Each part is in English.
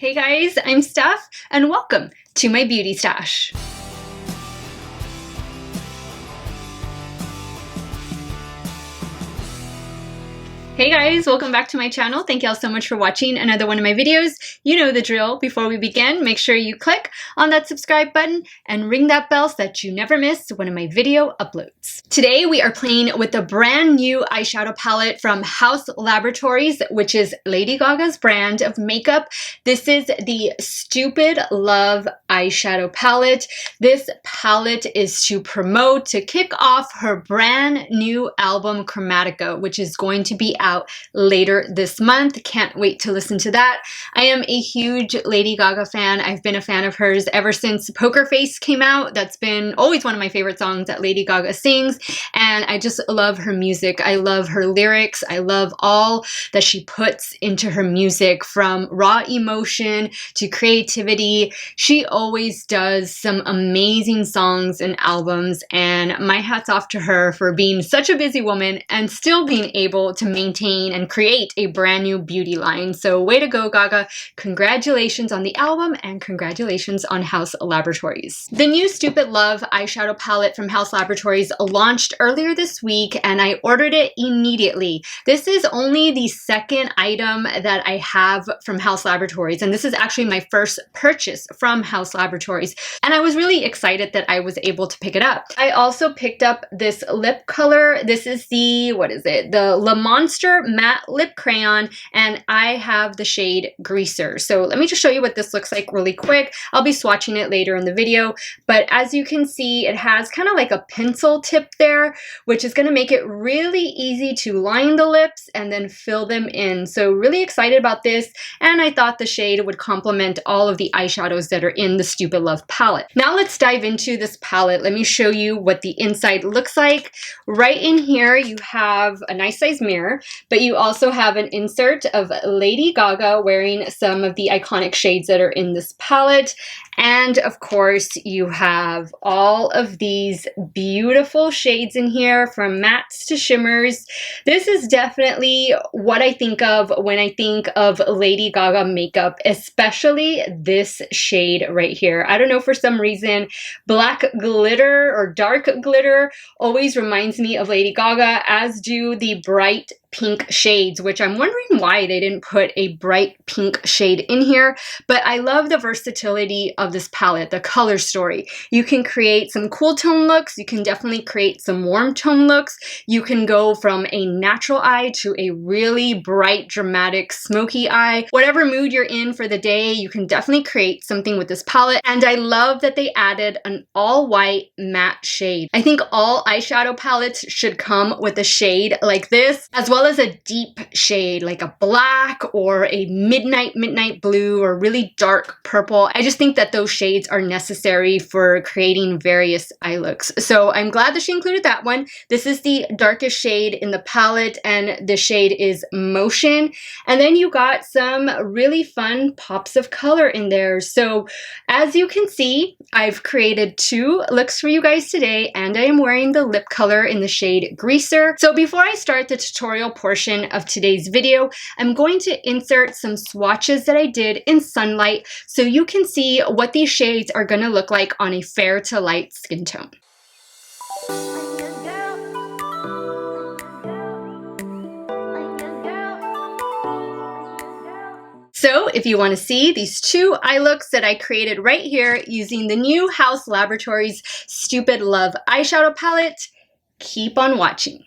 Hey guys, I'm Steff, and welcome to my beauty stash. Hey guys, welcome back to my channel. Thank you all so much for watching another one of my videos. You know the drill. Before we begin, make sure you click on that subscribe button and ring that bell so that you never miss one of my video uploads. Today we are playing with a brand new eyeshadow palette from HAUS Laboratories, which is Lady Gaga's brand of makeup. This is the Stupid Love eyeshadow palette. This palette is to promote, to kick off her brand new album Chromatica, which is going to be out later this month. Can't wait to listen to that. I am a huge Lady Gaga fan. I've been a fan of hers ever since Poker Face came out. That's been always one of my favorite songs that Lady Gaga sings, and I just love her music. I love her lyrics. I love all that she puts into her music, from raw emotion to creativity. She always does some amazing songs and albums, and my hat's off to her for being such a busy woman and still being able to maintain and create a brand new beauty line. So way to go, Gaga. Congratulations on the album and congratulations on HAUS Laboratories. The new Stupid Love eyeshadow palette from HAUS Laboratories launched earlier this week and I ordered it immediately. This is only the second item that I have from HAUS Laboratories, and this is actually my first purchase from HAUS Laboratories, and I was really excited that I was able to pick it up. I also picked up this lip color. This is the, the Le Monster Matte Lip Crayon, and I have the shade Greaser. So let me just show you what this looks like really quick. I'll be swatching it later in the video, but as you can see, it has kind of like a pencil tip there, which is going to make it really easy to line the lips and then fill them in. So really excited about this, and I thought the shade would complement all of the eyeshadows that are in the Stupid Love palette. Now let's dive into this palette. Let me show you what the inside looks like. Right in here, you have a nice size mirror, but you also have an insert of Lady Gaga wearing some of the iconic shades that are in this palette. And of course, you have all of these beautiful shades in here, from mattes to shimmers. This is definitely what I think of when I think of Lady Gaga makeup, especially this shade right here. I don't know, for some reason, black glitter or dark glitter always reminds me of Lady Gaga, as do the bright pink shades, which I'm wondering why they didn't put a bright pink shade in here. But I love the versatility of this palette, the color story. You can create some cool tone looks. You can definitely create some warm tone looks. You can go from a natural eye to a really bright, dramatic, smoky eye. Whatever mood you're in for the day, you can definitely create something with this palette. And I love that they added an all-white matte shade. I think all eyeshadow palettes should come with a shade like this, as well as a deep shade like a black or a midnight blue or really dark purple. I just think that those shades are necessary for creating various eye looks. So I'm glad that she included that one. This is the darkest shade in the palette, and the shade is Motion. And then you got some really fun pops of color in there. So as you can see, I've created two looks for you guys today, and I am wearing the lip color in the shade Greaser. So before I start the tutorial portion of today's video, I'm going to insert some swatches that I did in sunlight so you can see what these shades are going to look like on a fair to light skin tone. So if you want to see these two eye looks that I created right here using the new HAUS Laboratories Stupid Love eyeshadow palette, keep on watching.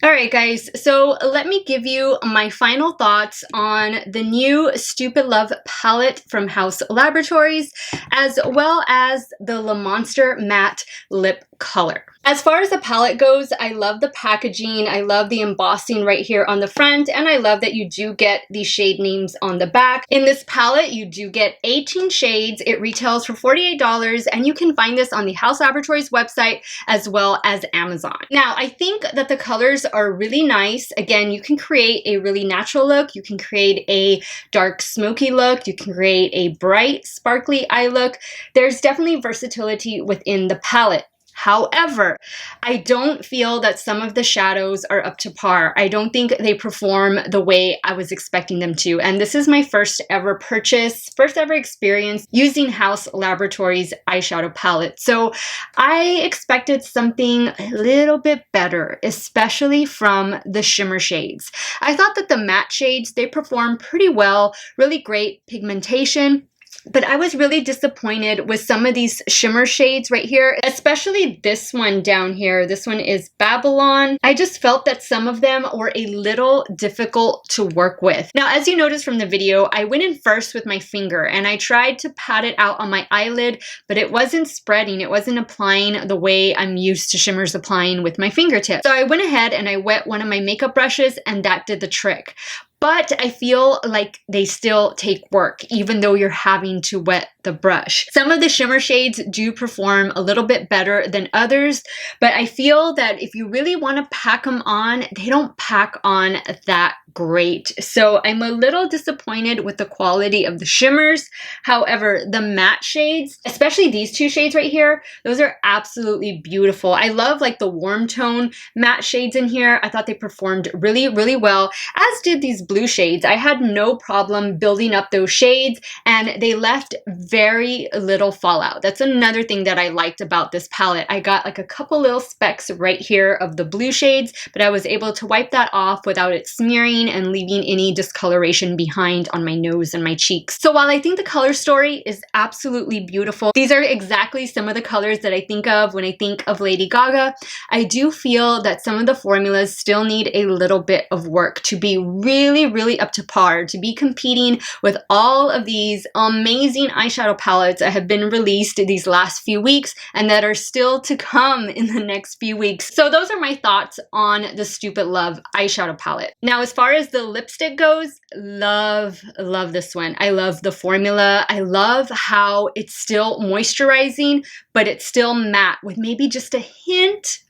Alright guys, so let me give you my final thoughts on the new Stupid Love palette from HAUS Laboratories, as well as the Le Monster Matte Lip Color. As far as the palette goes, I love the packaging, I love the embossing right here on the front, and I love that you do get the shade names on the back. In this palette, you do get 18 shades. It retails for $48, and you can find this on the HAUS Laboratories website as well as Amazon. Now, I think that the colors are really nice. Again, you can create a really natural look, you can create a dark smoky look, you can create a bright sparkly eye look. There's definitely versatility within the palette. However, I don't feel that some of the shadows are up to par. I don't think they perform the way I was expecting them to. And this is my first ever purchase, first ever experience using HAUS Laboratories eyeshadow palette. So I expected something a little bit better, especially from the shimmer shades. I thought that the matte shades, they perform pretty well, really great pigmentation. But I was really disappointed with some of these shimmer shades right here, especially this one down here. This one is Babylon. I just felt that some of them were a little difficult to work with. Now, as you noticed from the video, I went in first with my finger and I tried to pat it out on my eyelid, but it wasn't spreading. It wasn't applying the way I'm used to shimmers applying with my fingertips. So I went ahead and I wet one of my makeup brushes and that did the trick. But I feel like they still take work, even though you're having to wet the brush. Some of the shimmer shades do perform a little bit better than others, but I feel that if you really want to pack them on, they don't pack on that great. So I'm a little disappointed with the quality of the shimmers. However, the matte shades, especially these two shades right here, those are absolutely beautiful. I love like the warm tone matte shades in here. I thought they performed really, really well, as did these blue shades. I had no problem building up those shades and they left very little fallout. That's another thing that I liked about this palette. I got like a couple little specks right here of the blue shades, but I was able to wipe that off without it smearing and leaving any discoloration behind on my nose and my cheeks. So while I think the color story is absolutely beautiful, these are exactly some of the colors that I think of when I think of Lady Gaga. I do feel that some of the formulas still need a little bit of work to be really up to par, to be competing with all of these amazing eyeshadow palettes that have been released these last few weeks and that are still to come in the next few weeks. So those are my thoughts on the Stupid Love eyeshadow palette. Now, as far as the lipstick goes, love this one. I love the formula. I love how it's still moisturizing, but it's still matte with maybe just a hint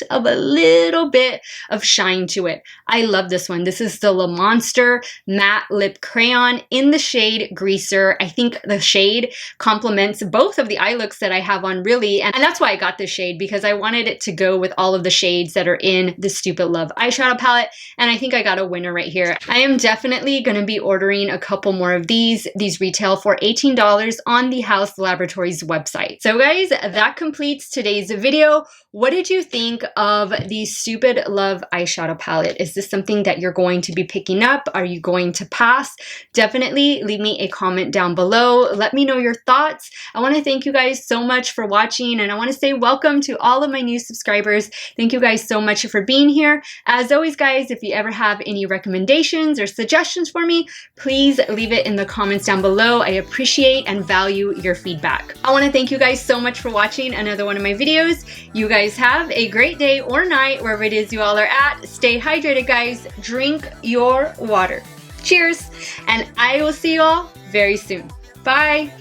of a little bit of shine to it. I love this one. This is the Le Monster Matte Lip Crayon in the shade Greaser. I think the shade complements both of the eye looks that I have on really, and that's why I got this shade, because I wanted it to go with all of the shades that are in the Stupid Love eyeshadow palette, and I think I got a winner right here. I am definitely going to be ordering a couple more of these. These retail for $18 on the HAUS Laboratories website. So guys, that completes today's video. What did you think of the Stupid Love eyeshadow palette? Is this something that you're going to be picking up? Are you going to pass? Definitely leave me a comment down below. Let me know your thoughts. I want to thank you guys so much for watching, and I want to say welcome to all of my new subscribers. Thank you guys so much for being here. As always, guys, if you ever have any recommendations or suggestions for me, please leave it in the comments down below. I appreciate and value your feedback. I want to thank you guys so much for watching another one of my videos. You guys have a great day or night wherever it is you all are at. Stay hydrated, guys. Drink your water. Cheers, and I will see you all very soon. Bye.